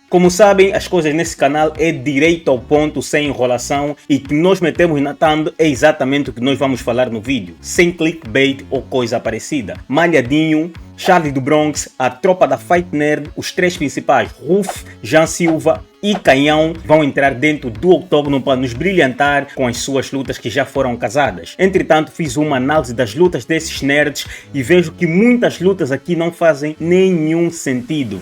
Como sabem, as coisas nesse canal é direito ao ponto, sem enrolação, e que nós metemos na thumb é exatamente o que nós vamos falar no vídeo, sem clickbait ou coisa parecida. Malhadinho, Charlie do Bronx, a tropa da Fight Nerd, os três principais, Ruf, Jean Silva e Canhão, vão entrar dentro do octógono para nos brilhantar com as suas lutas que já foram casadas. Entretanto, fiz uma análise das lutas desses nerds e vejo que muitas lutas aqui não fazem nenhum sentido.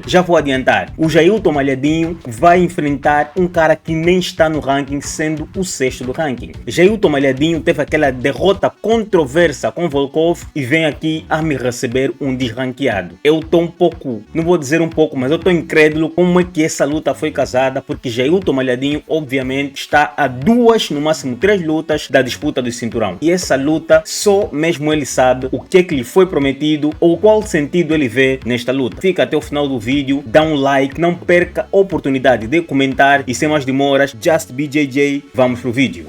Já vou adiantar. O Jailton Malhadinho vai enfrentar um cara que nem está no ranking, sendo o sexto do ranking. Jailton Malhadinho teve aquela derrota controversa com Volkov e vem aqui a me receber um desranqueado. Eu estou um pouco, não vou dizer um pouco, mas eu estou incrédulo como é que essa luta foi casada, porque Jailton Malhadinho obviamente está a 2, no máximo 3 lutas da disputa do cinturão. E essa luta só mesmo ele sabe o que é que lhe foi prometido ou qual sentido ele vê nesta luta. Fica até o final do vídeo, dá um like, não perca a oportunidade de comentar e sem mais demoras, Just BJJ, vamos pro vídeo.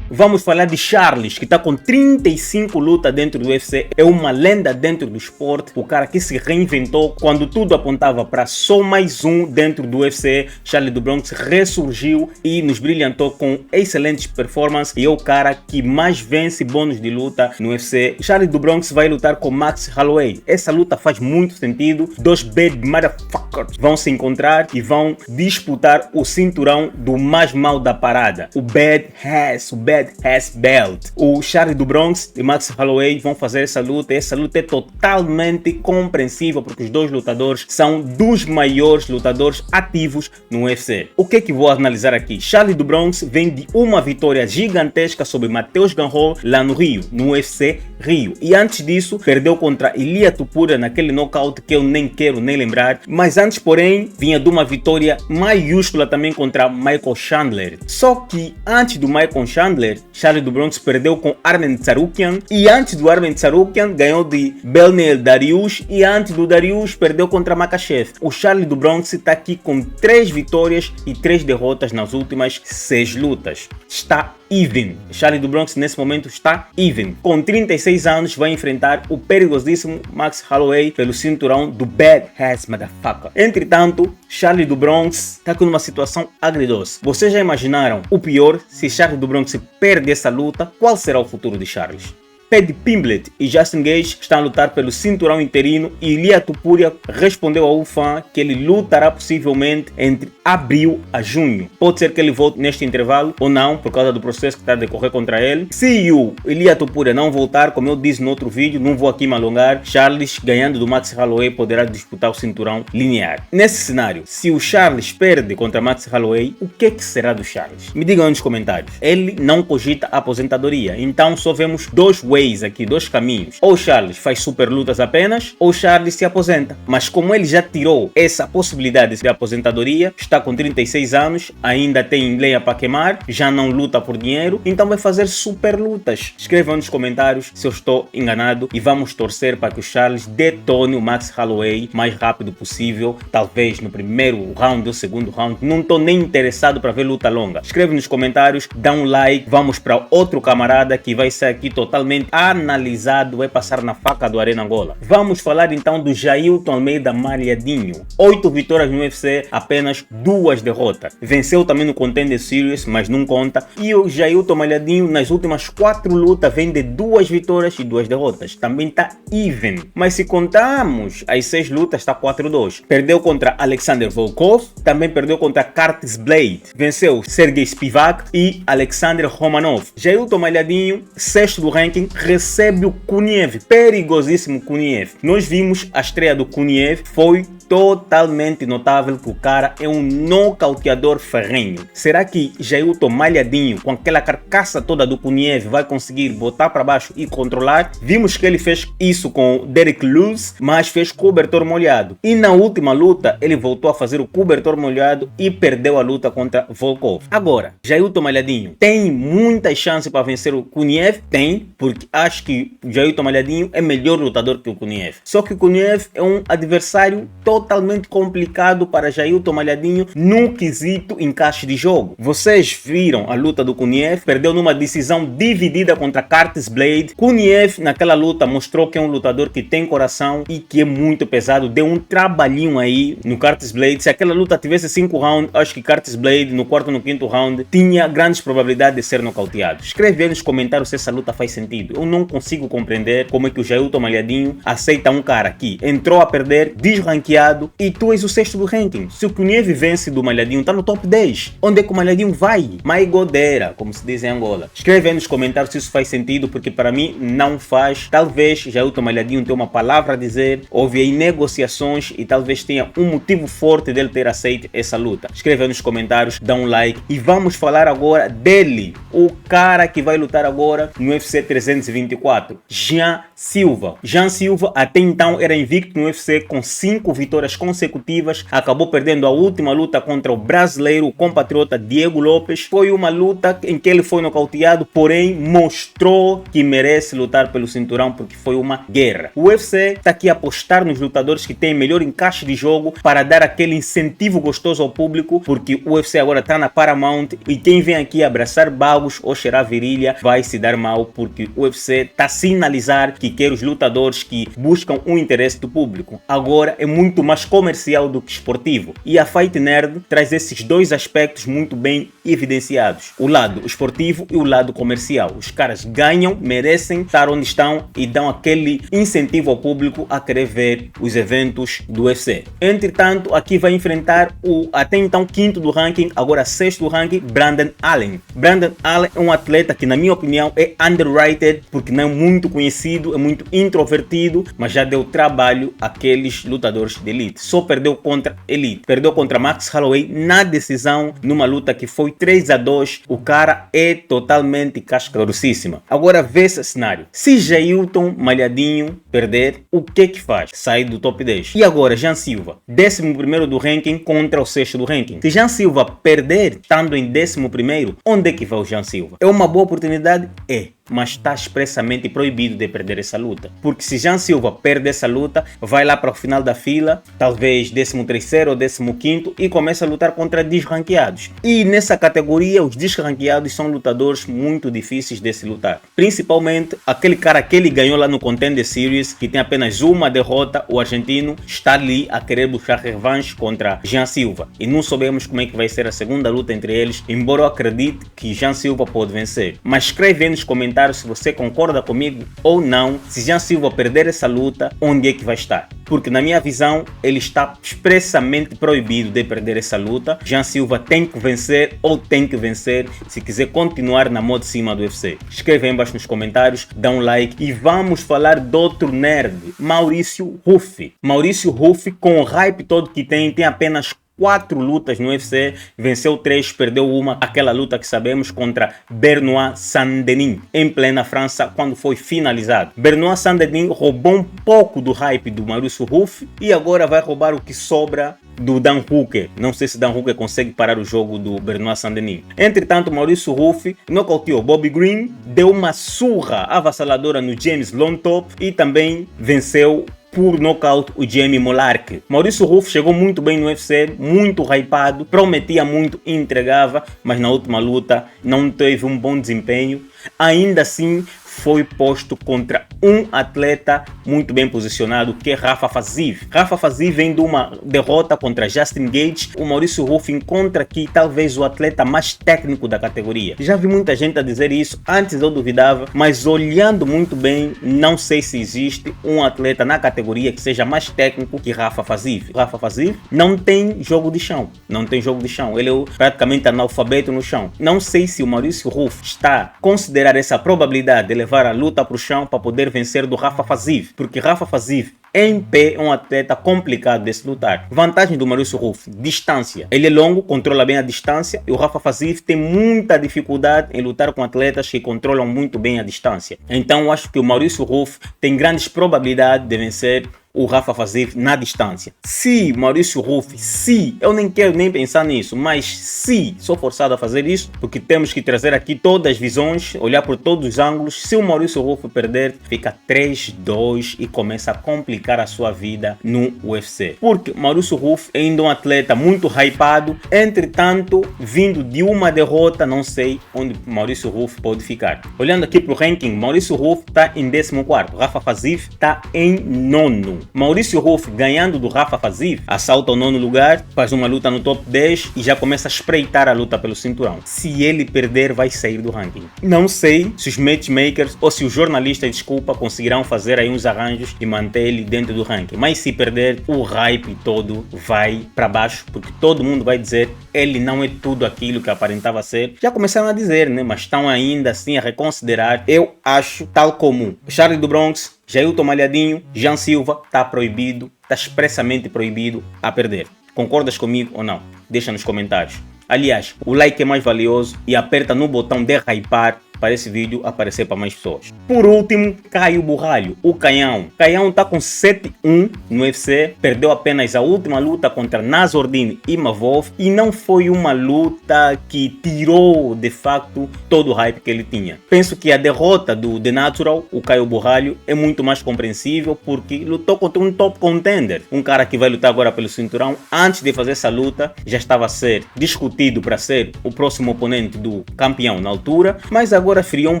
Vamos falar de Charles, que está com 35 lutas dentro do UFC, é uma lenda dentro do esporte, o cara que se reinventou quando tudo apontava para só mais um dentro do UFC. Charlie do Bronx ressurgiu e nos brilhantou com excelentes performances e é o cara que mais vence bônus de luta no UFC. Charlie do Bronx vai lutar com Max Holloway. Essa luta faz muito sentido, dois bad motherfuckers vão se encontrar e vão disputar o cinturão do mais mal da parada, o Bad Ass Belt. O Charlie do Bronx e Max Holloway vão fazer essa luta. Essa luta é totalmente compreensível porque os dois lutadores são dos maiores lutadores ativos no UFC. O que é que vou analisar aqui? Charlie do Bronx vem de uma vitória gigantesca sobre Matheus Gamrot lá no Rio, no UFC Rio. E antes disso, perdeu contra Ilia Topuria naquele knockout que eu nem quero nem lembrar. Mas antes, porém, vinha de uma vitória maiúscula também contra Michael Chandler. Só que antes do Michael Chandler, Charlie do Bronx perdeu com Armen Tsarukyan e antes do Armen Tsarukyan ganhou de Beneil Dariush e antes do Dariush perdeu contra Makhachev. O Charlie do Bronx está aqui com 3 vitórias e 3 derrotas nas últimas 6 lutas. Está even. Charlie do Bronx nesse momento está even. Com 36 anos vai enfrentar o perigosíssimo Max Holloway pelo cinturão do Bad Ass Motherfucker. Entretanto, Charlie do Bronx está com uma situação agridoce. Vocês já imaginaram o pior? Se Charlie do Bronx perde essa luta, qual será o futuro de Charles? Paddy Pimblett e Justin Gaethje estão a lutar pelo cinturão interino e Ilia Topuria respondeu ao fã que ele lutará possivelmente entre abril a junho. Pode ser que ele volte neste intervalo ou não, por causa do processo que está a decorrer contra ele. Se o Ilia Topuria não voltar, como eu disse no outro vídeo, não vou aqui me alongar, Charles ganhando do Max Holloway poderá disputar o cinturão linear. Nesse cenário, se o Charles perde contra Max Holloway, o que é que será do Charles? Me digam nos comentários. Ele não cogita a aposentadoria, então só vemos dois ways aqui, dois caminhos. Ou Charles faz super lutas apenas, ou Charles se aposenta. Mas como ele já tirou essa possibilidade de aposentadoria, está com 36 anos, ainda tem lenha para queimar, já não luta por dinheiro, então vai fazer super lutas. Escrevam nos comentários se eu estou enganado e vamos torcer para que o Charles detone o Max Holloway o mais rápido possível, talvez no primeiro round ou segundo round. Não estou nem interessado para ver luta longa. Escreve nos comentários, dá um like, vamos para outro camarada que vai ser aqui totalmente analisado, vai passar na faca do Arena Angola. Vamos falar então do Jailton Almeida Malhadinho. 8 vitórias no UFC, apenas 2 derrotas. Venceu também no Contender Series, mas não conta. E o Jailton Malhadinho nas últimas 4 lutas vem de 2 vitórias e 2 derrotas. Também está even. Mas se contarmos as 6 lutas, está 4-2. Perdeu contra Alexander Volkov, também perdeu contra Curtis Blade. Venceu Sergey Spivak e Alexander Romanov. Jailton Malhadinho, 6º do ranking, recebe o Kuniev, perigosíssimo Kuniev. Nós vimos a estreia do Kuniev, foi totalmente notável que o cara é um nocauteador ferrenho. Será que Jailton Malhadinho, com aquela carcaça toda do Kuniev, vai conseguir botar para baixo e controlar? Vimos que ele fez isso com Derek Lewis, mas fez cobertor molhado. E na última luta, ele voltou a fazer o cobertor molhado e perdeu a luta contra Volkov. Agora, Jailton Malhadinho tem muitas chances para vencer o Kuniev? Tem, porque acho que o Jailton Malhadinho é melhor lutador que o Kuniev. Só que o Kuniev é um adversário totalmente totalmente complicado para Jailton Malhadinho no quesito encaixe de jogo. Vocês viram a luta do Kuniev, perdeu numa decisão dividida contra Curtis Blade. Kuniev naquela luta mostrou que é um lutador que tem coração e que é muito pesado, deu um trabalhinho aí no Curtis Blade. Se aquela luta tivesse 5 rounds, acho que Curtis Blade no quarto e no quinto round tinha grandes probabilidades de ser nocauteado. Escreve aí nos comentários se essa luta faz sentido. Eu não consigo compreender como é que o Jailton Malhadinho aceita um cara que entrou a perder, desranqueado, e tu és o sexto do ranking. Se o Kuniev vence do Malhadinho, tá no top 10. Onde é que o Malhadinho vai? My Godera, como se diz em Angola. Escreve aí nos comentários se isso faz sentido, porque para mim não faz. Talvez Jailton Malhadinho tenha uma palavra a dizer, houve aí negociações e talvez tenha um motivo forte dele ter aceito essa luta. Escreve aí nos comentários, dá um like e vamos falar agora dele, o cara que vai lutar agora no UFC 324, Jean Silva. Jean Silva até então era invicto no UFC com 5 vitórias consecutivas, acabou perdendo a última luta contra o brasileiro, o compatriota Diego Lopes. Foi uma luta em que ele foi nocauteado, porém mostrou que merece lutar pelo cinturão porque foi uma guerra. O UFC está aqui a apostar nos lutadores que têm melhor encaixe de jogo para dar aquele incentivo gostoso ao público, porque o UFC agora está na Paramount e quem vem aqui abraçar bagos ou cheirar virilha vai se dar mal, porque o UFC está a sinalizar que quer os lutadores que buscam o interesse do público. Agora é muito mais comercial do que esportivo e a Fight Nerd traz esses dois aspectos muito bem evidenciados, o lado esportivo e o lado comercial. Os caras ganham, merecem estar onde estão e dão aquele incentivo ao público a querer ver os eventos do UFC. Entretanto, aqui vai enfrentar o até então quinto do ranking, agora sexto do ranking, Brandon Allen. Brandon Allen é um atleta que na minha opinião é underrated, porque não é muito conhecido, é muito introvertido, mas já deu trabalho àqueles lutadores de elite. Só perdeu contra elite, perdeu contra Max Holloway na decisão, numa luta que foi 3-2. O cara é totalmente casca grossíssima. Agora vê esse cenário. Se Jailton Malhadinho perder, o que faz? Sai do top 10. E agora Jean Silva, 11º do ranking contra o 6º do ranking. Se Jean Silva perder, estando em 11º, onde é que vai o Jean Silva? É uma boa oportunidade? É. Mas está expressamente proibido de perder essa luta. Porque se Jean Silva perde essa luta, vai lá para o final da fila, talvez 13º ou 15º, e começa a lutar contra desranqueados. E nessa categoria, os desranqueados são lutadores muito difíceis de se lutar. Principalmente aquele cara que ele ganhou lá no Contender Series, que tem apenas uma derrota, o argentino, está ali a querer buscar revanche contra Jean Silva. E não sabemos como é que vai ser a segunda luta entre eles, embora eu acredite que Jean Silva pode vencer. Mas escreve aí nos comentários se você concorda comigo ou não. Se Jean Silva perder essa luta, onde é que vai estar? Porque na minha visão, ele está expressamente proibido de perder essa luta. Jean Silva tem que vencer ou tem que vencer se quiser continuar na mão de cima do UFC. Escreve aí embaixo nos comentários, dá um like e vamos falar de outro nerd, Maurício Rufi. Maurício Rufi, com o hype todo que tem apenas 4 lutas no UFC, venceu 3, perdeu uma, aquela luta que sabemos contra Benoit Saint-Denis, em plena França, quando foi finalizado. Benoit Saint-Denis roubou um pouco do hype do Maurício Rufi e agora vai roubar o que sobra do Dan Hooker. Não sei se Dan Hooker consegue parar o jogo do Benoit Saint-Denis. Entretanto, Maurício Rufi nocauteou Bobby Green, deu uma surra avassaladora no James Lontop e também venceu por nocaute o Jamie Molark. Maurício Rufi chegou muito bem no UFC, muito hypado, prometia muito e entregava, mas na última luta não teve um bom desempenho. Ainda assim, foi posto contra um atleta muito bem posicionado, que é Rafa Faziev. Rafa Faziev vem de uma derrota contra Justin Gaethje. O Maurício Rufi encontra aqui talvez o atleta mais técnico da categoria. Já vi muita gente a dizer isso, antes eu duvidava, mas olhando muito bem, não sei se existe um atleta na categoria que seja mais técnico que Rafa Faziev. Rafa Faziev não tem jogo de chão, não tem jogo de chão, ele é praticamente analfabeto no chão. Não sei se o Maurício Rufi está a considerar essa probabilidade de levar a luta para o chão para poder vencer do Rafa Faziev, porque Rafa Faziev em pé é um atleta complicado de se lutar. Vantagem do Maurício Rufi, distância. Ele é longo, controla bem a distância, e o Rafa Faziev tem muita dificuldade em lutar com atletas que controlam muito bem a distância. Então acho que o Maurício Rufi tem grandes probabilidades de vencer o Rafa Faziev na distância. Se Maurício Ruff, se, eu nem quero nem pensar nisso, mas se sou forçado a fazer isso, porque temos que trazer aqui todas as visões, olhar por todos os ângulos, se o Maurício Ruff perder, fica 3-2 e começa a complicar a sua vida no UFC. Porque Maurício Ruff é ainda um atleta muito hypado, entretanto, vindo de uma derrota, não sei onde Maurício Ruff pode ficar. Olhando aqui para o ranking, Maurício Ruff está em 14º, Rafa Faziev está em 9º. Maurício Ruff ganhando do Rafa Faziev, assalta o 9º lugar, faz uma luta no top 10 e já começa a espreitar a luta pelo cinturão. Se ele perder, vai sair do ranking. Não sei se os matchmakers ou se os jornalistas, desculpa, conseguirão fazer aí uns arranjos e manter ele dentro do ranking. Mas se perder, o hype todo vai para baixo, porque todo mundo vai dizer ele não é tudo aquilo que aparentava ser. Já começaram a dizer, né? Mas estão ainda assim a reconsiderar. Eu acho, tal como Charlie do Bronx, Jailton Malhadinho, Jean Silva, está proibido, está expressamente proibido a perder. Concordas comigo ou não? Deixa nos comentários. Aliás, o like é mais valioso e aperta no botão de hypar para esse vídeo aparecer para mais pessoas. Por último, Caio Borralho, o Canhão. Canhão está com 7-1 no UFC, perdeu apenas a última luta contra Nassourdine Imavov e não foi uma luta que tirou de facto todo o hype que ele tinha. Penso que a derrota do The Natural, o Caio Borralho, é muito mais compreensível porque lutou contra um top contender, um cara que vai lutar agora pelo cinturão. Antes de fazer essa luta já estava a ser discutido para ser o próximo oponente do campeão na altura, mas agora friou um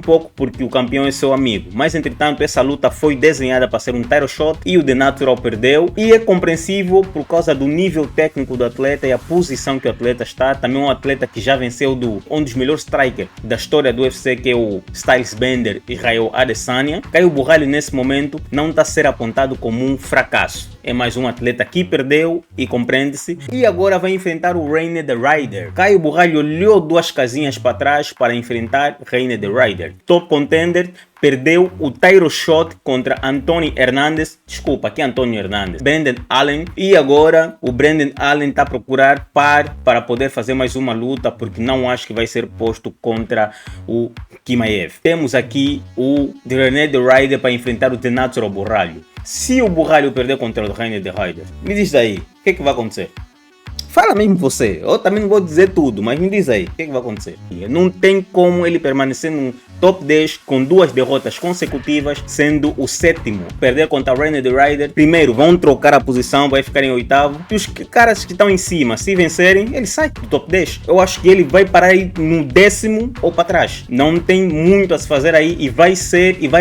pouco porque o campeão é seu amigo. Mas entretanto essa luta foi desenhada para ser um title shot e o The Natural perdeu, e é compreensível por causa do nível técnico do atleta e a posição que o atleta está. Também um atleta que já venceu um dos melhores strikers da história do UFC, que é o Styles Bender, Israel Adesanya. Caio Borralho nesse momento não está a ser apontado como um fracasso. É mais um atleta que perdeu e compreende-se. E agora vai enfrentar o Reine the Rider. Caio Borralho olhou 2 casinhas para trás para enfrentar Reine the Rider. Top contender, perdeu o title shot contra Anthony Hernandez. Desculpa, aqui é Anthony Hernandez. Brendan Allen. E agora o Brendan Allen está a procurar par para poder fazer mais uma luta, porque não acho que vai ser posto contra o Chimaev. Temos aqui o Reine the Rider para enfrentar o The Natural Borralho. Se o Borralho perder contra o Reine the Rider, me diz aí, o que vai acontecer? Fala mesmo você, eu também não vou dizer tudo, mas me diz aí, o que vai acontecer? Não tem como ele permanecer no top 10 com 2 derrotas consecutivas, sendo o 7º. Perder contra o Reine the Rider, primeiro vão trocar a posição, vai ficar em 8º. E os caras que estão em cima, se vencerem, ele sai do top 10. Eu acho que ele vai parar aí no 10º ou para trás. Não tem muito a se fazer aí e vai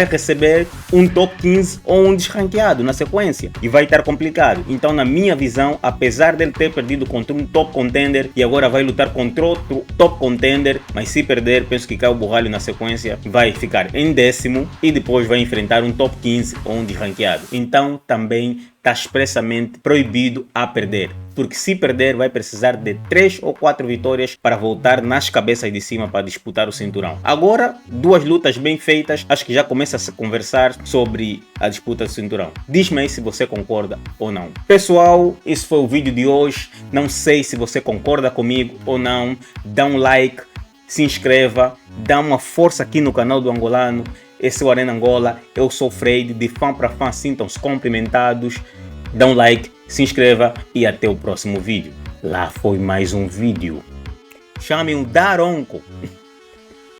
receber um top 15 ou um desranqueado na sequência. E vai estar complicado. Então, na minha visão, apesar dele ter perdido contra um top contender e agora vai lutar contra outro top contender, mas se perder, penso que Caio Borralho na sequência vai ficar em 10º e depois vai enfrentar um top 15 ou um desranqueado. Então também está expressamente proibido a perder, porque se perder vai precisar de 3 ou 4 vitórias para voltar nas cabeças de cima para disputar o cinturão. Agora, 2 lutas bem feitas, acho que já começa a se conversar sobre a disputa do cinturão. Diz-me aí se você concorda ou não. Pessoal, esse foi o vídeo de hoje. Não sei se você concorda comigo ou não. Dá um like, se inscreva, dá uma força aqui no canal do Angolano. Esse é o Arena Angola, eu sou Freire, de fã para fã, sintam-se cumprimentados. Dá um like, se inscreva e até o próximo vídeo. Lá foi mais um vídeo. Chame um Daronco.